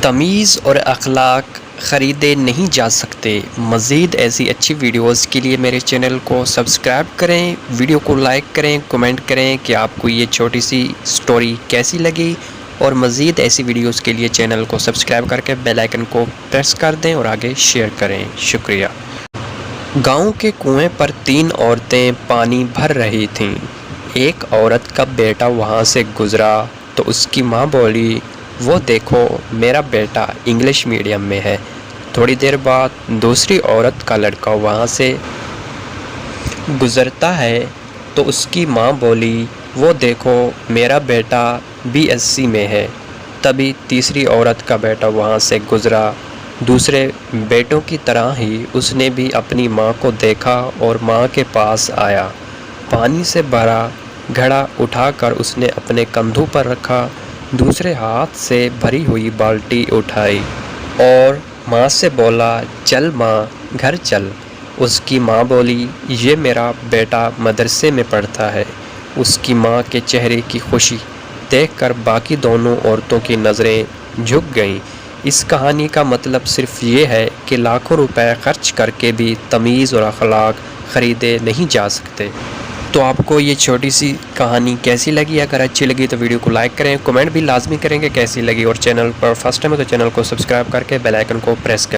تمیز اور اخلاق خریدے نہیں جا سکتے۔ مزید ایسی اچھی ویڈیوز کے لیے میرے چینل کو سبسکرائب کریں، ویڈیو کو لائک کریں، کمنٹ کریں کہ آپ کو یہ چھوٹی سی سٹوری کیسی لگی، اور مزید ایسی ویڈیوز کے لیے چینل کو سبسکرائب کر کے بیل آئیکن کو پریس کر دیں اور آگے شیئر کریں۔ شکریہ۔ گاؤں کے کنویں پر 3 عورتیں پانی بھر رہی تھیں۔ ایک عورت کا بیٹا وہاں سے گزرا تو اس کی ماں بولی، وہ دیکھو میرا بیٹا انگلش میڈیم میں ہے۔ تھوڑی دیر بعد دوسری عورت کا لڑکا وہاں سے گزرتا ہے تو اس کی ماں بولی، وہ دیکھو میرا بیٹا BSc میں ہے۔ تبھی تیسری عورت کا بیٹا وہاں سے گزرا۔ دوسرے بیٹوں کی طرح ہی اس نے بھی اپنی ماں کو دیکھا اور ماں کے پاس آیا۔ پانی سے بھرا گھڑا اٹھا کر اس نے اپنے کندھوں پر رکھا، دوسرے ہاتھ سے بھری ہوئی بالٹی اٹھائی اور ماں سے بولا، چل ماں گھر چل۔ اس کی ماں بولی، یہ میرا بیٹا مدرسے میں پڑھتا ہے۔ اس کی ماں کے چہرے کی خوشی دیکھ کر باقی دونوں عورتوں کی نظریں جھک گئیں۔ اس کہانی کا مطلب صرف یہ ہے کہ لاکھوں روپے خرچ کر کے بھی تمیز اور اخلاق خریدے نہیں جا سکتے۔ تو آپ کو یہ چھوٹی سی کہانی کیسی لگی؟ اگر اچھی لگی تو ویڈیو کو لائک کریں، کمنٹ بھی لازمی کریں کہ کیسی لگی، اور چینل پر فرسٹ ٹائم ہے تو چینل کو سبسکرائب کر کے بیل آئیکن کو پریس کریں۔